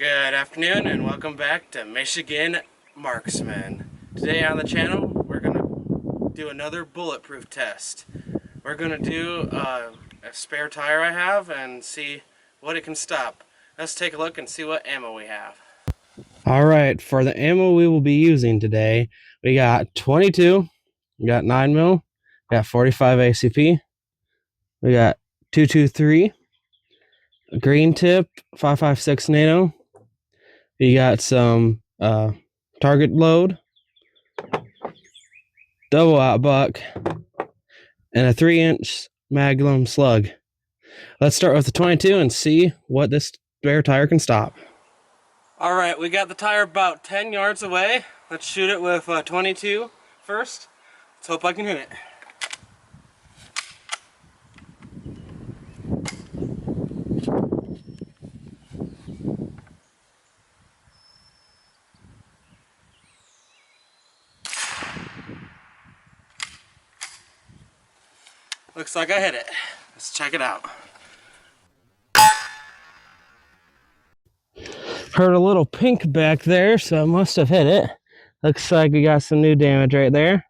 Good afternoon and welcome back to Michigan Marksman. Today on the channel we're going to do another bulletproof test. We're going to do a spare tire I have and see what it can stop. Let's take a look and see what ammo we have. Alright, for the ammo we will be using today, we got 22, we got 9mm, we got 45 ACP, we got 223, green tip, 5.56 NATO. You got some target load, double out buck, and a 3-inch magnum slug. Let's start with the 22 and see what this spare tire can stop. Alright, we got the tire about 10 yards away. Let's shoot it with 22 first. Let's hope I can hit it. Looks like I hit it. Let's check it out. Heard a little pink back there, so I must have hit it. Looks like we got some new damage right there.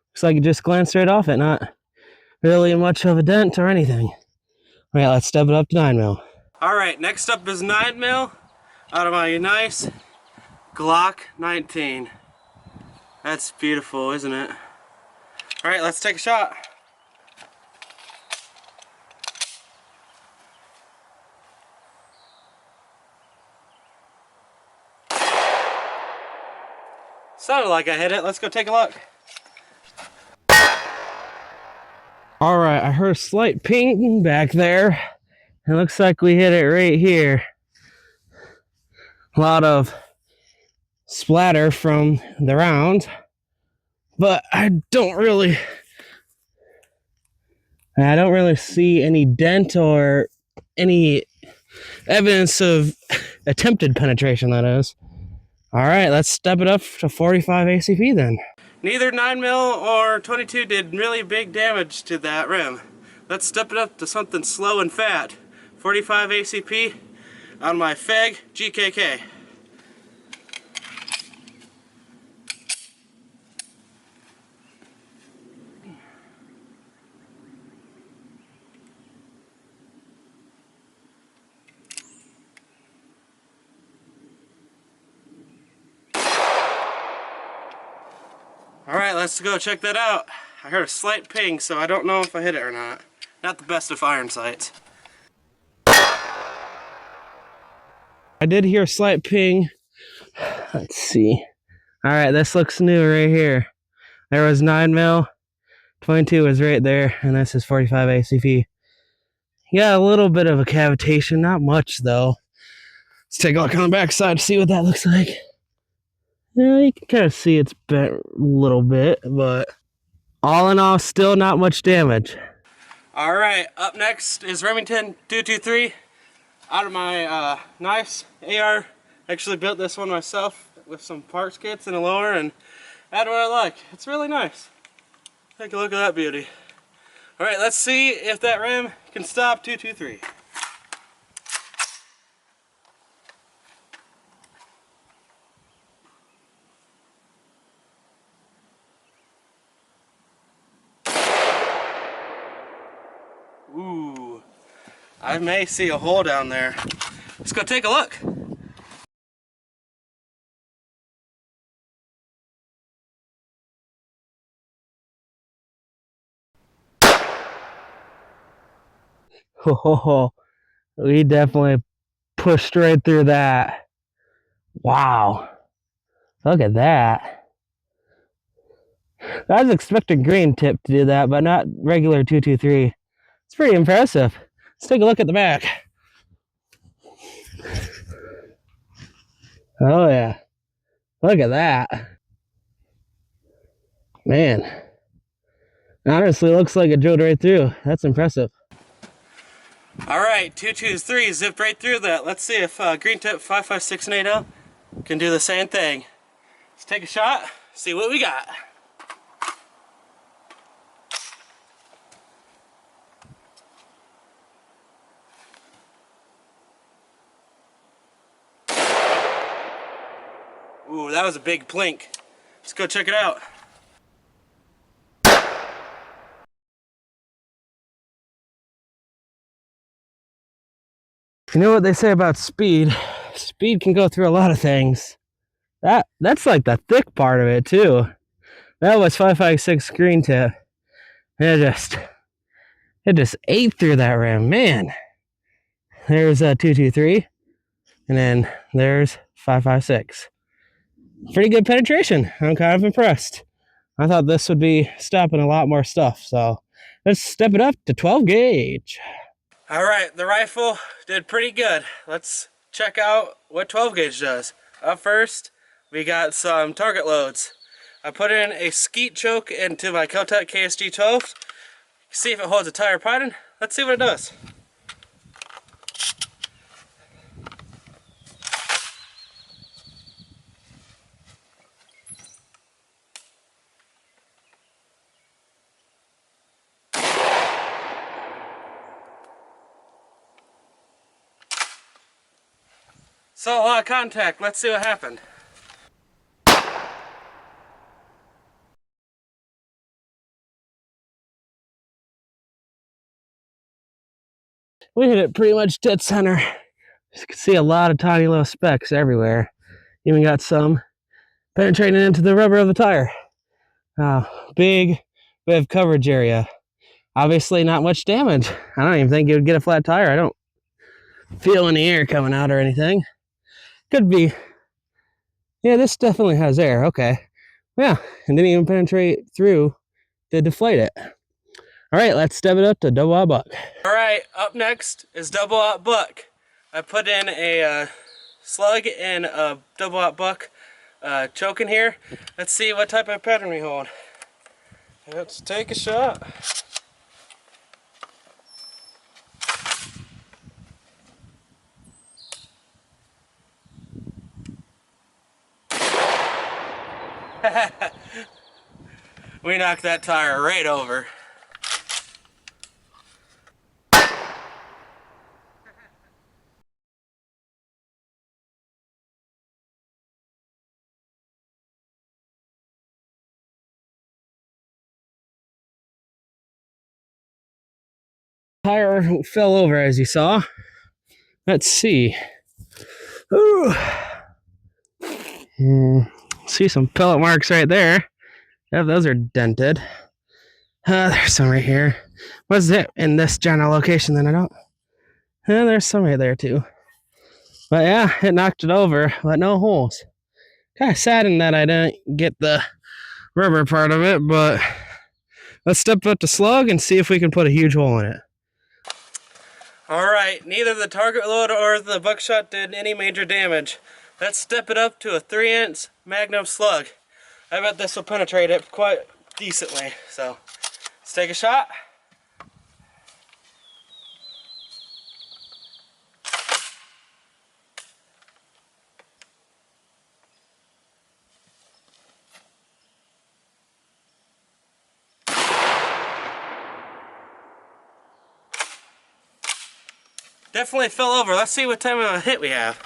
Looks like it just glanced right off it, not really much of a dent or anything. Alright, let's step it up to 9mm. Alright, next up is 9mm out of my nice Glock 19. That's beautiful, isn't it? Alright, let's take a shot. Sounded like I hit it. Let's go take a look. Alright, I heard a slight ping back there. It looks like we hit it right here. A lot of splatter from the round, but I don't really see any dent or any evidence of attempted penetration, that is. Alright, let's step it up to 45 ACP then. Neither 9mm or 22 did really big damage to that rim. Let's step it up to something slow and fat. 45 ACP on my FEG GKK. Alright, let's go check that out. I heard a slight ping, so I don't know if I hit it or not. Not the best of iron sights. I did hear a slight ping. Let's see. Alright, this looks new right here. There was 9mm, 22 was right there, and this is 45 ACP. Yeah, a little bit of a cavitation, not much though. Let's take a look on the back side to see what that looks like. Yeah, you can kind of see it's bent a little bit, but all in all, still not much damage. Alright, up next is Remington 223 out of my nice AR. Actually built this one myself with some parts kits and a lower, and that's what I like. It's really nice. Take a look at that beauty. Alright, let's see if that rim can stop 223. Ooh, I may see a hole down there. Let's go take a look. Oh, we definitely pushed right through that. Wow, look at that. I was expecting green tip to do that, but not regular 223. It's pretty impressive. Let's take a look at the back. Oh yeah, look at that. Man, honestly looks like it drilled right through. That's impressive. Alright, 223 zipped right through that. Let's see if green tip 5.56 NATO can do the same thing. Let's take a shot, see what we got. Ooh, that was a big plink. Let's go check it out. You know what they say about speed? Speed can go through a lot of things. That's like the thick part of it too. That was 5.56 green tip. It just ate through that rim, man. There's a 223, and then there's 5.56. Pretty good penetration. I'm kind of impressed. I thought this would be stopping a lot more stuff, so let's step it up to 12 gauge. All right, the rifle did pretty good. Let's check out what 12 gauge does. Up first, we got some target loads. I put in a skeet choke into my Kel-Tec KSG 12. See if it holds a tire pattern. Let's see what it does. Saw a lot of contact. Let's see what happened. We hit it pretty much dead center. You can see a lot of tiny little specks everywhere. Even got some penetrating into the rubber of the tire. Big bit of coverage area. Obviously not much damage. I don't even think it would get a flat tire. I don't feel any air coming out or anything. Could be. Yeah, this definitely has air. Okay. Yeah, and didn't even penetrate through to deflate it. All right, let's step it up to double aught buck. All right, up next is double aught buck. I put in a slug and a double aught buck choke in here. Let's see what type of pattern we hold. Let's take a shot. We knocked that tire right over. Tire fell over as you saw. Let's see. Ooh. See some pellet marks right there. Yeah, those are dented. There's some right here. What's it in this general location? Then I don't. There's some right there too. But yeah, it knocked it over, but no holes. Kind of saddened that I didn't get the rubber part of it, but let's step up to slug and see if we can put a huge hole in it. All right, neither the target load or the buckshot did any major damage. Let's step it up to a 3-inch magnum slug. I bet this will penetrate it quite decently. So let's take a shot. Definitely fell over. Let's see what type of a hit we have.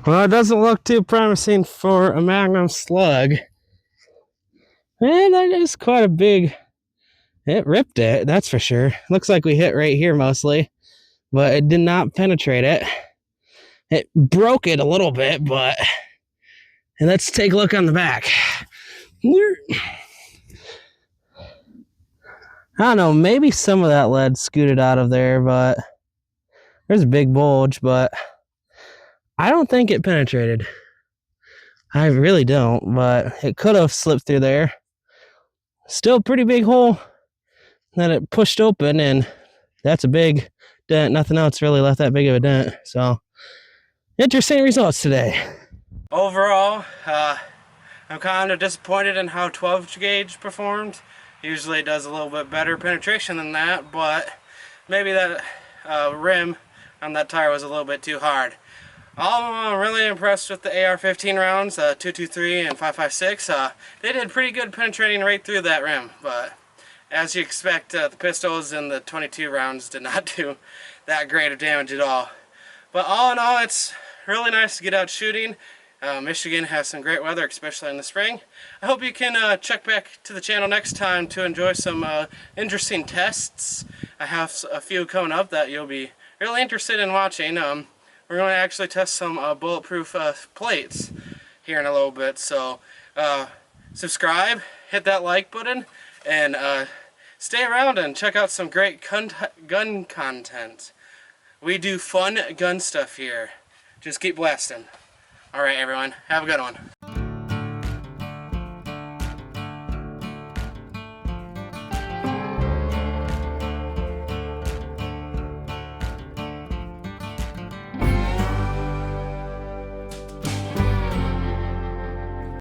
Well, it doesn't look too promising for a magnum slug. Man, that is quite a big... It ripped it, that's for sure. Looks like we hit right here mostly, but it did not penetrate it. It broke it a little bit, but... And let's take a look on the back. I don't know, maybe some of that lead scooted out of there, but... There's a big bulge, but... I don't think it penetrated. I really don't, but it could have slipped through there. Still a pretty big hole that it pushed open, and that's a big dent. Nothing else really left that big of a dent. So, interesting results today. Overall, I'm kind of disappointed in how 12 gauge performed. Usually it does a little bit better penetration than that, but maybe that rim on that tire was a little bit too hard. I'm really impressed with the AR-15 rounds, 223 and 5.56. They did pretty good penetrating right through that rim, but as you expect, the pistols and the 22 rounds did not do that great of damage at all. But all in all, it's really nice to get out shooting. Michigan has some great weather, especially in the spring. I hope you can check back to the channel next time to enjoy some interesting tests. I have a few coming up that you'll be really interested in watching. We're going to actually test some bulletproof plates here in a little bit. So subscribe, hit that like button, and stay around and check out some great gun content. We do fun gun stuff here. Just keep blasting. Alright everyone, have a good one.